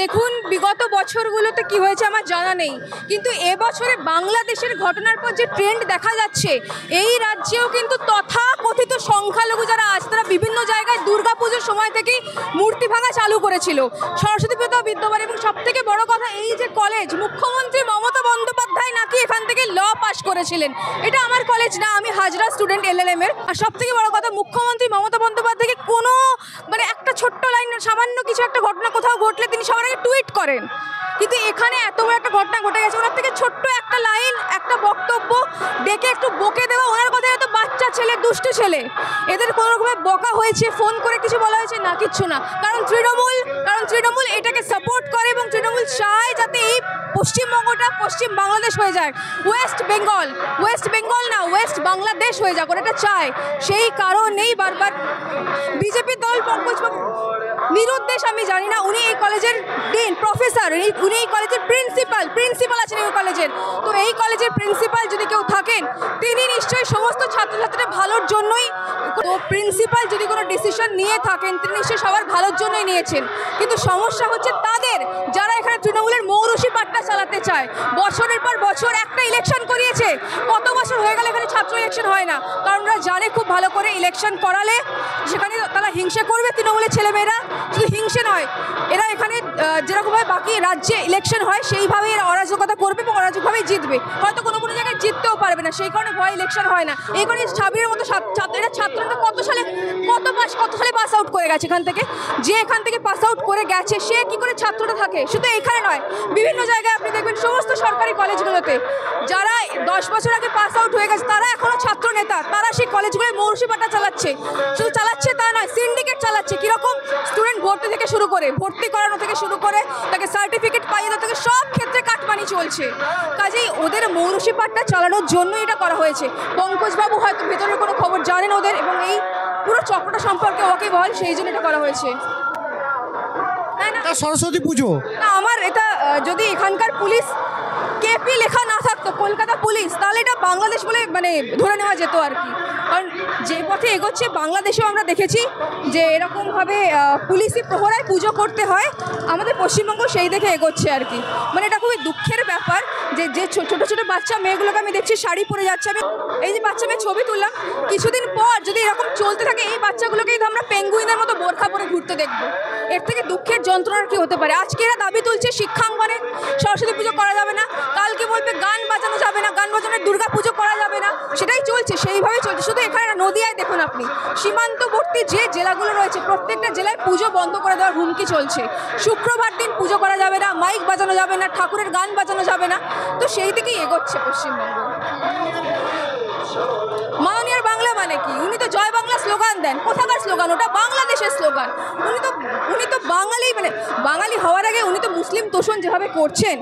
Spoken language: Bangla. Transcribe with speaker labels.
Speaker 1: দেখুন বিগত বছরগুলোতে কি হয়েছে আমার জানা নেই, কিন্তু এবছরে বাংলাদেশের ঘটনার পর যে ট্রেন্ড দেখা যাচ্ছে, এই রাজ্যেও কিন্তু তথাকথিত সংখ্যালঘু যারা আজ তারা বিভিন্ন জায়গায় দুর্গাপুজোর সময় থেকেই মূর্তি ভাঙা চালু করেছিল। সরস্বতী পুজো বিদ্যমান, এবং সবথেকে বড় কথা এই যে কলেজ, মুখ্যমন্ত্রী মমতা বন্দ্যোপাধ্যায় নাকি এখান থেকে ল পাস করেছিলেন। এটা আমার কলেজ না, আমি হাজরা স্টুডেন্ট LLM এর। আর সবথেকে বড় কথা, মুখ্যমন্ত্রী মমতা বন্দ্যোপাধ্যায়কে কোনো একটা ছোট্ট লাইন, সামান্য কিছু একটা ঘটনা কোথাও ঘটলে তিনি সবার আগে টুইট করেন, কিন্তু এখানে এত বড় একটা ঘটনা ঘটে গেছে, ওনার থেকে ছোট্ট একটা লাইন, একটা বক্তব্য ডেকে একটু বকে দেওয়া, ওনার কথা এত বাচ্চা ছেলে, দুষ্টু ছেলে, এদের কোনো রকমের বকা হয়েছে, ফোন করে কিছু বলা হয়েছে না, কিচ্ছু না। কারণ তৃণমূল এটাকে সাপোর্ট করে এবং তৃণমূল চায় যাতে এই পশ্চিমবঙ্গটা পশ্চিম বাংলাদেশ হয়ে যায়, ওয়েস্ট বেঙ্গল না, ওয়েস্ট বাংলাদেশ হয়ে যাক, ওরা এটা চায়। সেই কারণেই বারবার বিজেপি দল পঙ্কজবাবু নিরুদ্দেশ আমি জানি না, উনি এই কলেজের ডিন, প্রফেসর, উনি এই কলেজের প্রিন্সিপাল আছেন এই কলেজের। তো এই কলেজের প্রিন্সিপাল যদি কেউ থাকেন, তিনি নিশ্চয়ই সমস্ত ছাত্রছাত্রীদের ভালোর জন্যই, তো প্রিন্সিপাল যদি কোনো ডিসিশন নিয়ে থাকেন তিনি নিশ্চয়ই সবার ভালোর জন্যই নিয়েছেন। কিন্তু সমস্যা হচ্ছে তাদের, যারা এখানে তৃণমূলের মৌরুষি পাট্টা চালাতে চায়। বছরের পর বছর একটা ইলেকশন করিয়েছে, কত বছর হয়ে গেলে এখানে ছাত্র ইলেকশন হয় না, কারণ ওরা জানে খুব ভালো করে ইলেকশন করালে সেখানে তারা হিংসে করবে। তৃণমূলের ছেলেমেয়েরা শুধু হিংসে নয়, এরা এখানে যেরকমভাবে বাকি রাজ্যে ইলেকশন হয় সেইভাবেই এরা অরাজকতা করবে এবং অরাজকভাবেই জিতবে, হয়তো কোনো কোনো জায়গায় জিততেও পারবে না, সেই কারণে ভয় ইলেকশন হয় না। এই কারণে ছাব্বিরের মতো ছাত্ররা কত সালে পাস আউট করে গেছে এখান থেকে, যে এখান থেকে পাস আউট করে গেছে সে কি করে ছাত্রটা থাকে। শুধু এখানে নয়, বিভিন্ন জায়গায় আপনি দেখবেন সমস্ত সরকারি কলেজগুলোতে যারা 10 বছর আগে পাস আউট হয়ে গেছে তারা এখনো ছাত্র নেতা, তারা সেই কলেজগুলোয় মৌরুষি পাট্টা চালাচ্ছে। শুধু চালাচ্ছে তা নয়, সিন্ডিকেট চালাচ্ছে। কীরকম? স্টুডেন্ট ভর্তি থেকে শুরু করে, ভর্তি করানো থেকে শুরু করে তাকে সার্টিফিকেট পাইয়ে দেওয়া থেকে সব ক্ষেত্রে কাটমানি চলছে। কাজেই ওদের মৌরুষি পাট্টা চালানোর জন্য এটা করা হয়েছে। পঙ্কজবাবু হয়তো ভেতরের কোনো খবর জানেন ওদের, এবং এই পুরো চক্রটা সম্পর্কে ওকে বল, সেই জন্য এটা করা হয়েছে।
Speaker 2: সরস্বতী পুজো
Speaker 1: না, আমার এটা যদি এখানকার পুলিশ কেপি লেখা না থাকতো, কলকাতা পুলিশ, তাহলে এটা বাংলাদেশ বলে ধরে নেওয়া যেত আর কি। কারণ যে পথে এগোচ্ছে বাংলাদেশেও আমরা দেখেছি যে এরকমভাবে পুলিশি প্রহরায় পুজো করতে হয়, আমাদের পশ্চিমবঙ্গ সেই দেখে এগোচ্ছে আর কি। এটা খুবই দুঃখের ব্যাপার যে ছোটো ছোটো বাচ্চা মেয়েগুলোকে আমি দেখছি শাড়ি পরে যাচ্ছে। আমি এই যে বাচ্চা মেয়ে ছবি তুললাম, কিছুদিন পর যদি এরকম চলতে থাকে এই বাচ্চাগুলোকেই তো আমরা পেঙ্গুইনের মতো বোরখা পরে ঘুরতে দেখবো। এর থেকে দুঃখের যন্ত্রণার কি হতে পারে? আজকে এরা দাবি তুলছে শিক্ষাঙ্গনে সরস্বতী পুজো করা যাবে না, কালকে বলবে গান বাজানো যাবে না, গান বাজানোর দুর্গা পুজো করা যাবে না, সেটাই চলছে, সেইভাবেই চলছে। শুধু এখানে নদিয়ায় দেখুন আপনি, সীমান্তবর্তী যে জেলাগুলো রয়েছে প্রত্যেকটা জেলায় পুজো বন্ধ করে দেওয়ার হুমকি চলছে। শুক্রবার দিন পুজো করা যাবে না, মাইক বাজানো যাবে না, ঠাকুরের গান বাজানো যাবে না, তো সেই দিকেই এগোচ্ছে পশ্চিমবঙ্গ। মাননীয় বাংলা মানে কি? উনি তো জয় বাংলা স্লোগান দেন, কোথাকার স্লোগান ওটা? বাংলাদেশের স্লোগান। উনি তো বাঙালি, বাঙালি হওয়ার আগে উনি তো মুসলিম তোষণ যেভাবে করছেন,